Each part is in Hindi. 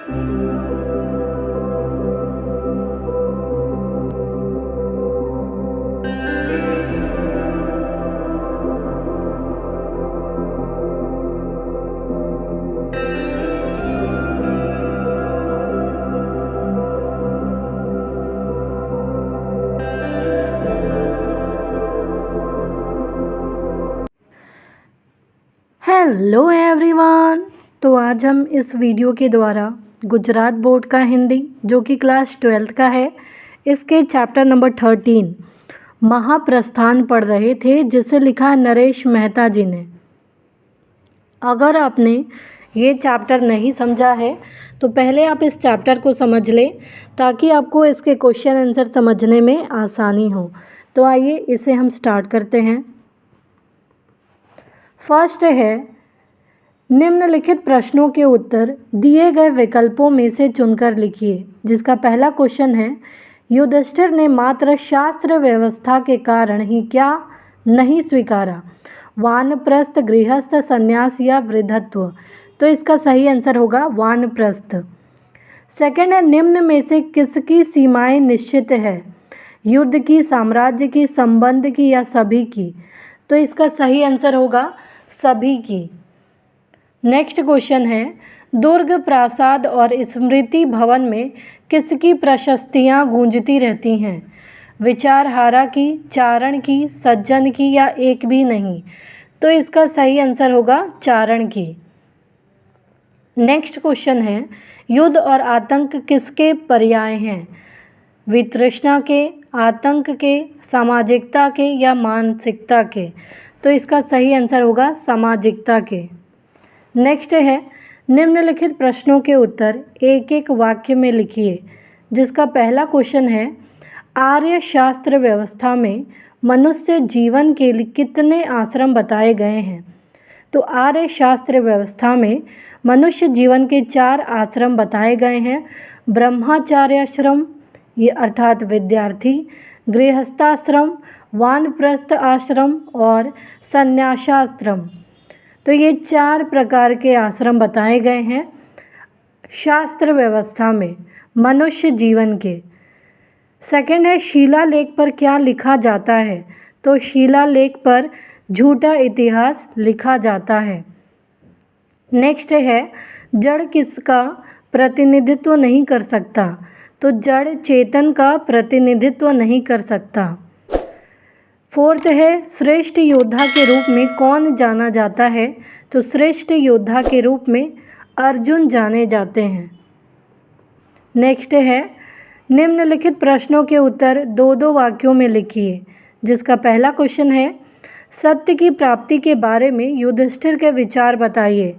Hello everyone. तो आज हम इस वीडियो के द्वारा गुजरात बोर्ड का हिंदी जो कि क्लास 12th का है, इसके चैप्टर नंबर 13 महाप्रस्थान पढ़ रहे थे, जिसे लिखा नरेश मेहता जी ने। अगर आपने ये चैप्टर नहीं समझा है तो पहले आप इस चैप्टर को समझ लें ताकि आपको इसके क्वेश्चन आंसर समझने में आसानी हो। तो आइए इसे हम स्टार्ट करते हैं। फर्स्ट है, निम्नलिखित प्रश्नों के उत्तर दिए गए विकल्पों में से चुनकर लिखिए। जिसका पहला क्वेश्चन है, युधिष्ठिर ने मात्र शास्त्र व्यवस्था के कारण ही क्या नहीं स्वीकारा, वानप्रस्थ, गृहस्थ, संन्यास या वृद्धत्व। तो इसका सही आंसर होगा वानप्रस्थ। सेकंड है, निम्न में से किसकी सीमाएं निश्चित है, युद्ध की, साम्राज्य की, संबंध की या सभी की। तो इसका सही आंसर होगा सभी की। नेक्स्ट क्वेश्चन है, दुर्ग, प्रासाद और स्मृति भवन में किसकी प्रशस्तियाँ गूंजती रहती हैं, विचारहारा की, चारण की, सज्जन की या एक भी नहीं। तो इसका सही आंसर होगा चारण की। नेक्स्ट क्वेश्चन है, युद्ध और आतंक किसके पर्याय हैं, वितृष्णा के, आतंक के, सामाजिकता के या मानसिकता के। तो इसका सही आंसर होगा सामाजिकता के। नेक्स्ट है, निम्नलिखित प्रश्नों के उत्तर एक एक वाक्य में लिखिए। जिसका पहला क्वेश्चन है, आर्य शास्त्र व्यवस्था में मनुष्य जीवन के लिए कितने आश्रम बताए गए हैं। तो आर्य शास्त्र व्यवस्था में मनुष्य जीवन के 4 आश्रम बताए गए हैं, ब्रह्मचार्याश्रम ये अर्थात विद्यार्थी, गृहस्थाश्रम, वानप्रस्थ आश्रम और संन्यासाश्रम। तो ये 4 प्रकार के आश्रम बताए गए हैं शास्त्र व्यवस्था में मनुष्य जीवन के। सेकंड है, शिलालेख पर क्या लिखा जाता है। तो शिलालेख पर झूठा इतिहास लिखा जाता है। नेक्स्ट है, जड़ किसका प्रतिनिधित्व नहीं कर सकता। तो जड़ चेतन का प्रतिनिधित्व नहीं कर सकता। फोर्थ है, श्रेष्ठ योद्धा के रूप में कौन जाना जाता है। तो श्रेष्ठ योद्धा के रूप में अर्जुन जाने जाते हैं। नेक्स्ट है, निम्नलिखित प्रश्नों के उत्तर 2-2 वाक्यों में लिखिए। जिसका पहला क्वेश्चन है, सत्य की प्राप्ति के बारे में युधिष्ठिर के विचार बताइए।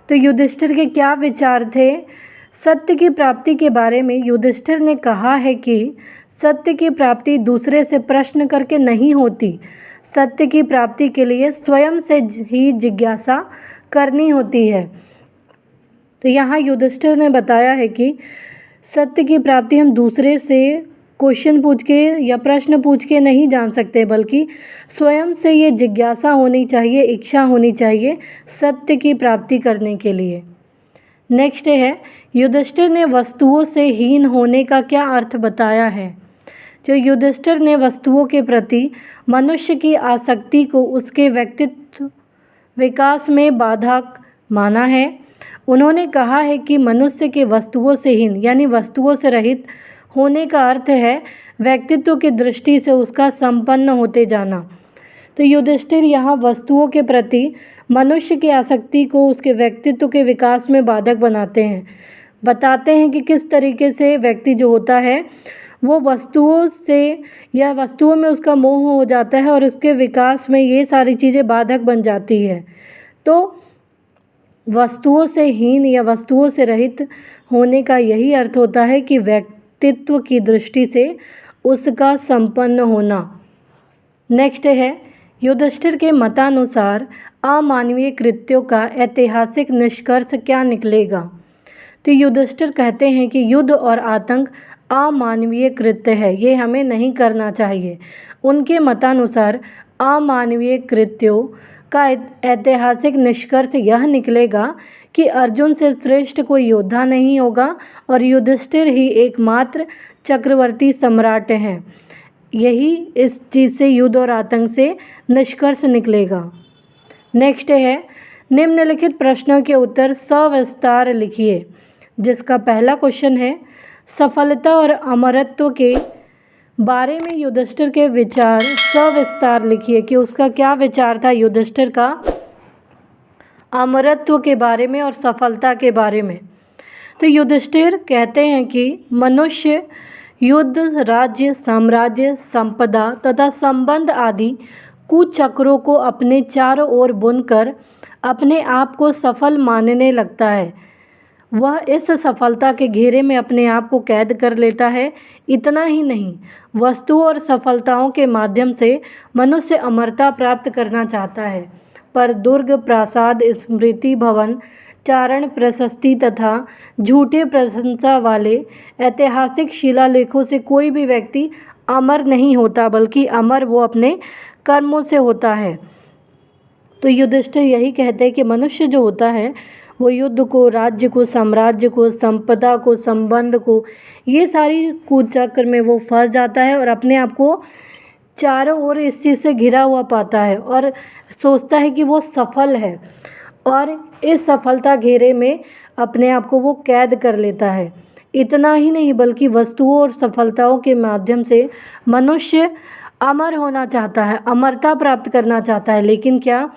तो युधिष्ठिर के क्या विचार थे। सत्य की प्राप्ति के बारे में युधिष्ठिर ने कहा है कि सत्य की प्राप्ति दूसरे से प्रश्न करके नहीं होती, सत्य की प्राप्ति के लिए स्वयं से ही जिज्ञासा करनी होती है। तो यहाँ युधिष्ठिर ने बताया है कि सत्य की प्राप्ति हम दूसरे से क्वेश्चन पूछ के या प्रश्न पूछ के नहीं जान सकते, बल्कि स्वयं से ये जिज्ञासा होनी चाहिए, इच्छा होनी चाहिए सत्य की प्राप्ति करने के लिए। नेक्स्ट है, युधिष्ठिर ने वस्तुओं से हीन होने का क्या अर्थ बताया है। जो युधिष्ठिर ने वस्तुओं के प्रति मनुष्य की आसक्ति को उसके व्यक्तित्व विकास में बाधक माना है। उन्होंने कहा है कि मनुष्य के वस्तुओं से हीन यानी वस्तुओं से रहित होने का अर्थ है व्यक्तित्व की दृष्टि से उसका संपन्न होते जाना। तो युधिष्ठिर यहाँ वस्तुओं के प्रति मनुष्य की आसक्ति को उसके व्यक्तित्व के विकास में बाधक बनाते हैं, बताते हैं कि किस तरीके से व्यक्ति जो होता है वो वस्तुओं से या वस्तुओं में उसका मोह हो जाता है और उसके विकास में ये सारी चीज़ें बाधक बन जाती है। तो वस्तुओं से हीन या वस्तुओं से रहित होने का यही अर्थ होता है कि व्यक्तित्व की दृष्टि से उसका संपन्न होना। नेक्स्ट है, युधिष्ठिर के मतानुसार अमानवीय कृत्यों का ऐतिहासिक निष्कर्ष क्या निकलेगा। तो युधिष्ठिर कहते हैं कि युद्ध और आतंक अमानवीय कृत्य है, ये हमें नहीं करना चाहिए। उनके मतानुसार अमानवीय कृत्यों का ऐतिहासिक निष्कर्ष यह निकलेगा कि अर्जुन से श्रेष्ठ कोई योद्धा नहीं होगा और युधिष्ठिर ही एकमात्र चक्रवर्ती सम्राट हैं। यही इस चीज़ से, युद्ध और आतंक से निष्कर्ष निकलेगा। नेक्स्ट है, निम्नलिखित प्रश्नों के उत्तर सविस्तार लिखिए। जिसका पहला क्वेश्चन है, सफलता और अमरत्व के बारे में युधिष्ठिर के विचार सविस्तार लिखिए कि उसका क्या विचार था युधिष्ठिर का अमरत्व के बारे में और सफलता के बारे में। तो युधिष्ठिर कहते हैं कि मनुष्य युद्ध, राज्य, साम्राज्य, संपदा तथा संबंध आदि कुचक्रों को अपने चारों ओर बुनकर अपने आप को सफल मानने लगता है। वह इस सफलता के घेरे में अपने आप को कैद कर लेता है। इतना ही नहीं, वस्तुओं और सफलताओं के माध्यम से मनुष्य अमरता प्राप्त करना चाहता है, पर दुर्ग, प्रासाद, स्मृति भवन, चारण प्रशस्ति तथा झूठे प्रशंसा वाले ऐतिहासिक शिलालेखों से कोई भी व्यक्ति अमर नहीं होता, बल्कि अमर वो अपने कर्मों से होता है। तो युधिष्ठिर यही कहते हैं कि मनुष्य जो होता है वो युद्ध को, राज्य को, साम्राज्य को, संपदा को, संबंध को, ये सारी कुचक्र में वो फंस जाता है और अपने आप को चारों ओर इस चीज़ से घिरा हुआ पाता है और सोचता है कि वो सफल है और इस सफलता घेरे में अपने आप को वो कैद कर लेता है। इतना ही नहीं, बल्कि वस्तुओं और सफलताओं के माध्यम से मनुष्य अमर होना चाहता है, अमरता प्राप्त करना चाहता है। लेकिन क्या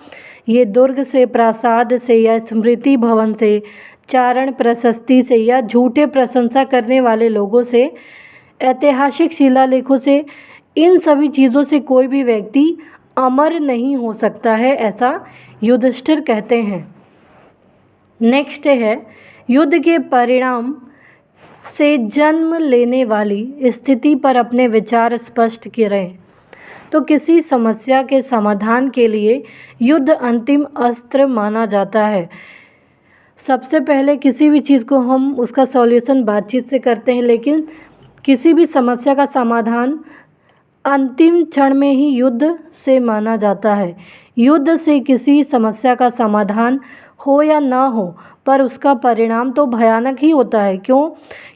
ये दुर्ग से, प्रासाद से या स्मृति भवन से, चारण प्रशस्ति से या झूठे प्रशंसा करने वाले लोगों से, ऐतिहासिक शिलालेखों से, इन सभी चीज़ों से कोई भी व्यक्ति अमर नहीं हो सकता है, ऐसा युधिष्ठिर कहते हैं। नेक्स्ट है, युद्ध के परिणाम से जन्म लेने वाली स्थिति पर अपने विचार स्पष्ट करें। तो किसी समस्या के समाधान के लिए युद्ध अंतिम अस्त्र माना जाता है। सबसे पहले किसी भी चीज़ को हम उसका सॉल्यूशन बातचीत से करते हैं, लेकिन किसी भी समस्या का समाधान अंतिम क्षण में ही युद्ध से माना जाता है। युद्ध से किसी समस्या का समाधान हो या ना हो, पर उसका परिणाम तो भयानक ही होता है। क्यों?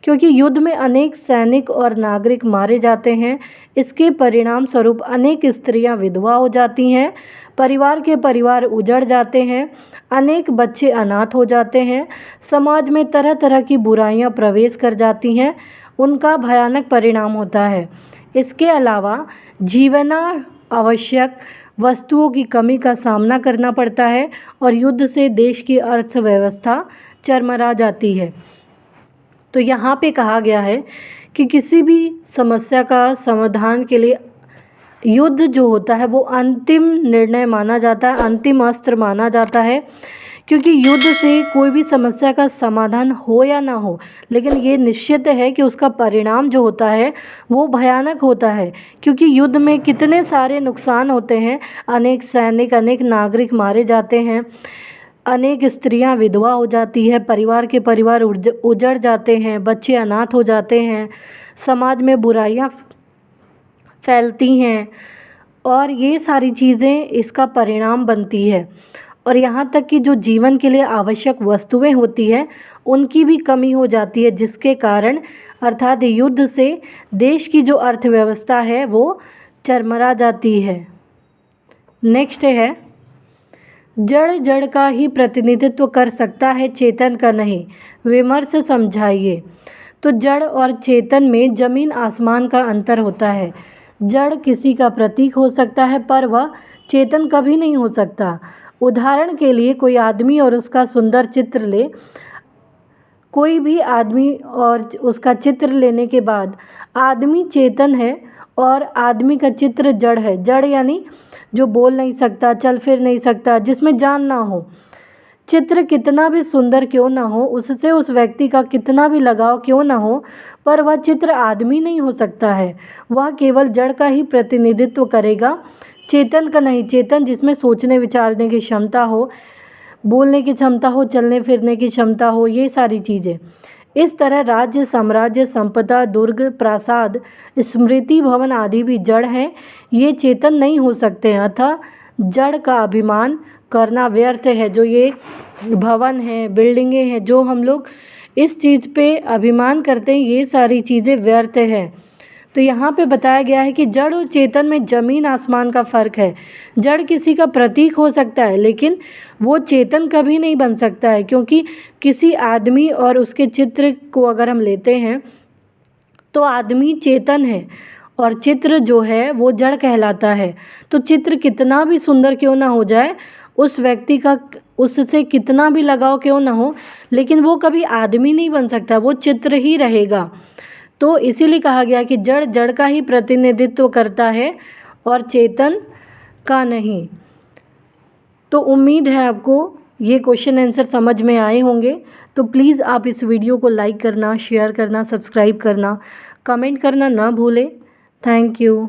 क्योंकि युद्ध में अनेक सैनिक और नागरिक मारे जाते हैं। इसके परिणाम स्वरूप अनेक स्त्रियां विधवा हो जाती हैं, परिवार के परिवार उजड़ जाते हैं, अनेक बच्चे अनाथ हो जाते हैं, समाज में तरह तरह की बुराइयां प्रवेश कर जाती हैं। उनका भयानक परिणाम होता है। इसके अलावा जीवना आवश्यक वस्तुओं की कमी का सामना करना पड़ता है और युद्ध से देश की अर्थव्यवस्था चरमरा जाती है। तो यहाँ पे कहा गया है कि किसी भी समस्या का समाधान के लिए युद्ध जो होता है वो अंतिम निर्णय माना जाता है, अंतिम अस्त्र माना जाता है। क्योंकि युद्ध से कोई भी समस्या का समाधान हो या ना हो, लेकिन ये निश्चित है कि उसका परिणाम जो होता है वो भयानक होता है। क्योंकि युद्ध में कितने सारे नुकसान होते हैं, अनेक सैनिक, अनेक नागरिक मारे जाते हैं, अनेक स्त्रियां विधवा हो जाती है, परिवार के परिवार उजड़ जाते हैं, बच्चे अनाथ हो जाते हैं, समाज में बुराइयां फैलती हैं और ये सारी चीज़ें इसका परिणाम बनती है। और यहाँ तक कि जो जीवन के लिए आवश्यक वस्तुएं होती हैं उनकी भी कमी हो जाती है, जिसके कारण अर्थात युद्ध से देश की जो अर्थव्यवस्था है वो चरमरा जाती है। नेक्स्ट है, जड़ जड़ का ही प्रतिनिधित्व कर सकता है, चेतन का नहीं, विमर्श समझाइए। तो जड़ और चेतन में ज़मीन आसमान का अंतर होता है। जड़ किसी का प्रतीक हो सकता है, पर वह चेतन कभी नहीं हो सकता। उदाहरण के लिए कोई आदमी और उसका सुंदर चित्र ले। कोई भी आदमी और उसका चित्र लेने के बाद आदमी चेतन है और आदमी का चित्र जड़ है। जड़ यानी जो बोल नहीं सकता, चल फिर नहीं सकता, जिसमें जान ना हो। चित्र कितना भी सुंदर क्यों ना हो, उससे उस व्यक्ति का कितना भी लगाव क्यों ना हो, पर वह चित्र आदमी नहीं हो सकता है। वह केवल जड़ का ही प्रतिनिधित्व करेगा, चेतन का नहीं। चेतन जिसमें सोचने विचारने की क्षमता हो, बोलने की क्षमता हो, चलने फिरने की क्षमता हो, ये सारी चीज़ें। इस तरह राज्य, साम्राज्य, संपदा, दुर्ग, प्रासाद, स्मृति भवन आदि भी जड़ हैं, ये चेतन नहीं हो सकते हैं। अतः जड़ का अभिमान करना व्यर्थ है। जो ये भवन है, बिल्डिंगें हैं, जो हम लोग इस चीज़ पे अभिमान करते हैं, ये सारी चीज़ें व्यर्थ है। तो यहाँ पे बताया गया है कि जड़ और चेतन में ज़मीन आसमान का फ़र्क है। जड़ किसी का प्रतीक हो सकता है, लेकिन वो चेतन कभी नहीं बन सकता है, क्योंकि किसी आदमी और उसके चित्र को अगर हम लेते हैं तो आदमी चेतन है और चित्र जो है वो जड़ कहलाता है। तो चित्र कितना भी सुंदर क्यों ना हो जाए, उस व्यक्ति का उससे कितना भी लगाव क्यों ना हो, लेकिन वो कभी आदमी नहीं बन सकता, वो चित्र ही रहेगा। तो इसीलिए कहा गया कि जड़ जड़ का ही प्रतिनिधित्व करता है और चेतन का नहीं। तो उम्मीद है आपको ये क्वेश्चन आंसर समझ में आए होंगे। तो प्लीज़ आप इस वीडियो को लाइक करना, शेयर करना, सब्सक्राइब करना, कमेंट करना ना भूलें। Thank you.